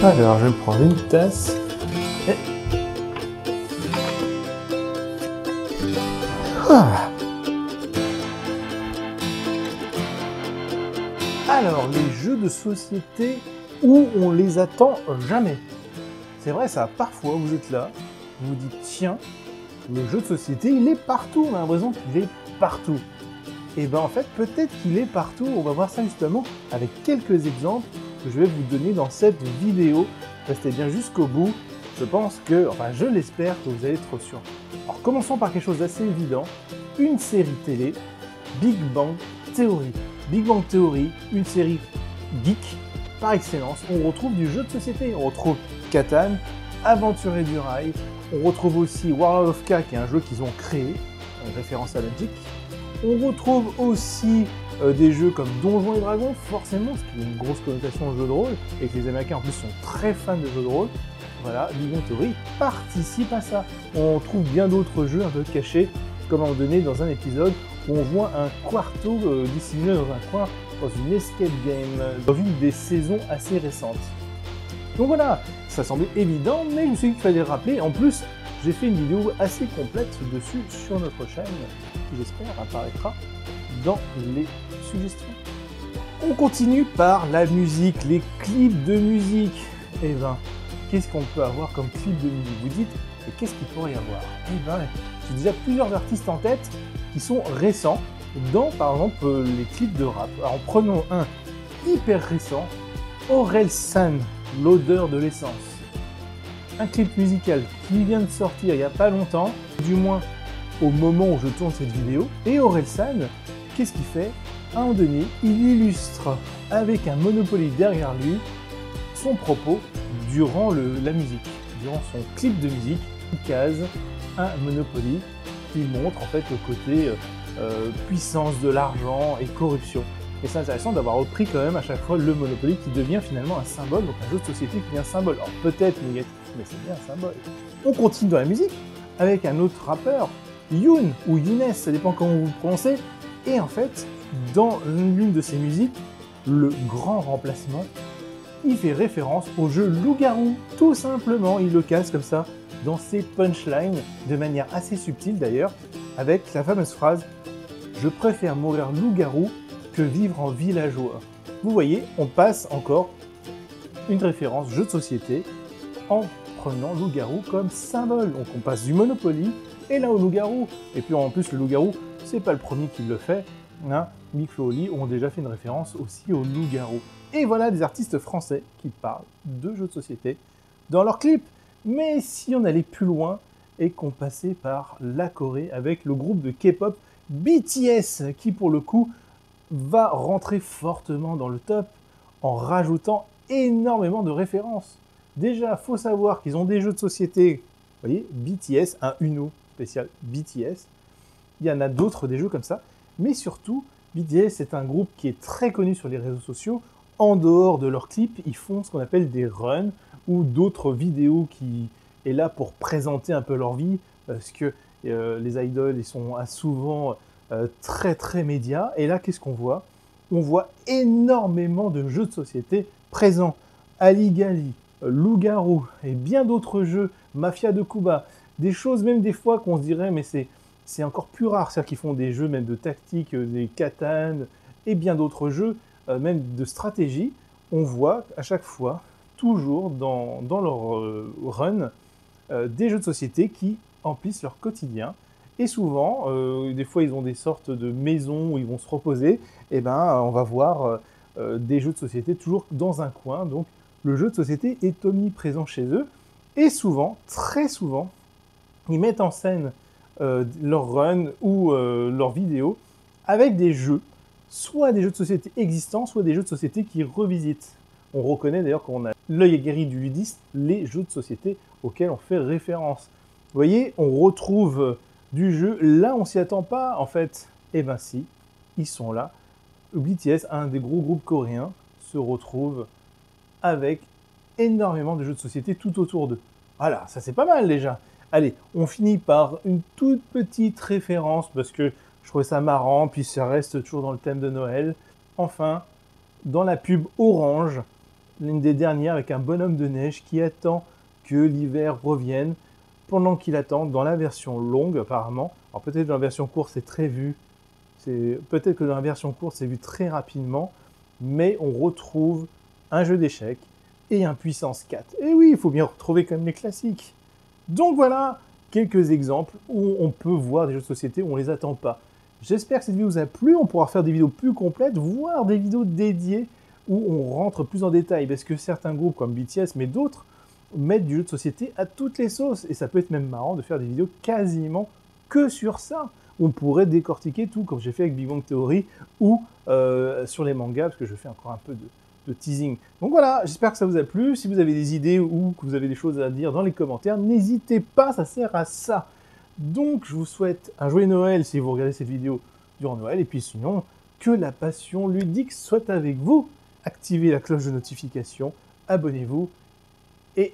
Alors, je vais prendre une tasse. Et... Ah. Alors, les jeux de société où on les attend jamais. C'est vrai, ça, parfois, vous êtes là, vous vous dites, tiens, le jeu de société, il est partout, on a l'impression qu'il est partout. Et ben en fait, peut-être qu'il est partout, on va voir ça justement avec quelques exemples que je vais vous donner dans cette vidéo. Restez bien jusqu'au bout, je pense que, enfin je l'espère que vous allez être surpris. Alors commençons par quelque chose d'assez évident, une série télé, Big Bang Theory. Big Bang Theory, une série geek par excellence, on retrouve du jeu de société, on retrouve Catan, Aventurier du Rail, on retrouve aussi World of K qui est un jeu qu'ils ont créé, en référence à la Magic. On retrouve aussi des jeux comme Donjons et Dragons, forcément, ce qui a une grosse connotation au jeu de rôle, et que les Américains en plus sont très fans de jeux de rôle. Voilà, Big Bang Theory participe à ça. On trouve bien d'autres jeux un peu cachés, comme à un moment donné dans un épisode où on voit un quarto dissimulé dans un coin, dans une escape game, dans une des saisons assez récentes. Donc voilà, ça semblait évident, mais je me suis dit qu'il fallait le rappeler. En plus, j'ai fait une vidéo assez complète dessus sur notre chaîne, qui j'espère apparaîtra dans les suggestions. On continue par la musique, les clips de musique. Eh ben, qu'est-ce qu'on peut avoir comme clip de musique? Vous dites, et qu'est-ce qu'il pourrait y avoir? Eh ben, j'ai déjà plusieurs artistes en tête qui sont récents dans, par exemple, les clips de rap. Alors, prenons un hyper récent, Orelsan, l'odeur de l'essence. Un clip musical qui vient de sortir il n'y a pas longtemps, du moins au moment où je tourne cette vidéo. Et Orelsan, qu'est-ce qu'il fait? À un moment donné, il illustre avec un Monopoly derrière lui son propos durant la musique. Durant son clip de musique, il case un Monopoly qui montre en fait le côté puissance de l'argent et corruption. Et c'est intéressant d'avoir repris quand même à chaque fois le Monopoly qui devient finalement un symbole, donc un jeu de société qui devient un symbole. Alors peut-être négatif, mais c'est bien un symbole. On continue dans la musique avec un autre rappeur, Youn ou Younes, ça dépend comment vous le prononcez. Et en fait, dans l'une de ses musiques, le grand remplacement, il fait référence au jeu Loup-Garou. Tout simplement, il le casse comme ça dans ses punchlines, de manière assez subtile d'ailleurs, avec la fameuse phrase « Je préfère mourir loup-garou que vivre en villageois ». Vous voyez, on passe encore une référence jeu de société en prenant loup-garou comme symbole. Donc on passe du Monopoly et là au loup-garou. Et puis en plus le loup-garou, c'est pas le premier qui le fait. Hein. Mick Flo et Oli ont déjà fait une référence aussi au loup-garou. Et voilà des artistes français qui parlent de jeux de société dans leurs clips. Mais si on allait plus loin et qu'on passait par la Corée avec le groupe de K-pop BTS qui pour le coup va rentrer fortement dans le top en rajoutant énormément de références. Déjà, faut savoir qu'ils ont des jeux de société, vous voyez, BTS, un Uno spécial BTS. Il y en a d'autres, des jeux comme ça. Mais surtout, BTS est un groupe qui est très connu sur les réseaux sociaux. En dehors de leurs clips, ils font ce qu'on appelle des runs ou d'autres vidéos qui est là pour présenter un peu leur vie, parce que les idoles, ils sont souvent très médias. Et là, qu'est-ce qu'on voit? On voit énormément de jeux de société présents. Ali-Gali, Loup-Garou et bien d'autres jeux, Mafia de Cuba, des choses même des fois qu'on se dirait, mais c'est encore plus rare, c'est-à-dire qu'ils font des jeux même de tactique, des Catan et bien d'autres jeux, même de stratégie. On voit à chaque fois, toujours dans leur run, des jeux de société qui emplissent leur quotidien. Et souvent, des fois ils ont des sortes de maisons où ils vont se reposer, et ben on va voir des jeux de société toujours dans un coin. Donc le jeu de société est omniprésent chez eux. Et souvent, très souvent, ils mettent en scène leur run ou leur vidéo avec des jeux, soit des jeux de société existants, soit des jeux de société qui revisitent. On reconnaît d'ailleurs quand on a l'œil aguerri du ludiste, les jeux de société auxquels on fait référence. Vous voyez, on retrouve du jeu, là on s'y attend pas en fait. Eh ben si, ils sont là. BTS, un des gros groupes coréens, se retrouve avec énormément de jeux de société tout autour d'eux. Voilà, ça c'est pas mal déjà. Allez, on finit par une toute petite référence parce que je trouvais ça marrant, puis ça reste toujours dans le thème de Noël. Enfin, dans la pub Orange, l'une des dernières, avec un bonhomme de neige qui attend que l'hiver revienne, pendant qu'il attend dans la version longue apparemment. Alors peut-être dans la version courte c'est très vu, peut-être que dans la version courte c'est vu très rapidement, mais on retrouve un jeu d'échecs et un puissance 4. Et oui, il faut bien retrouver quand même les classiques. Donc voilà quelques exemples où on peut voir des jeux de société où on ne les attend pas. J'espère que cette vidéo vous a plu, on pourra faire des vidéos plus complètes, voire des vidéos dédiées où on rentre plus en détail, parce que certains groupes comme BTS, mais d'autres, mettre du jeu de société à toutes les sauces. Et ça peut être même marrant de faire des vidéos quasiment que sur ça. On pourrait décortiquer tout, comme j'ai fait avec Big Bang Theory, ou sur les mangas, parce que je fais encore un peu de teasing. Donc voilà, j'espère que ça vous a plu. Si vous avez des idées ou que vous avez des choses à dire dans les commentaires, n'hésitez pas, ça sert à ça. Donc je vous souhaite un joyeux Noël si vous regardez cette vidéo durant Noël. Et puis sinon, que la passion ludique soit avec vous. Activez la cloche de notification, abonnez-vous et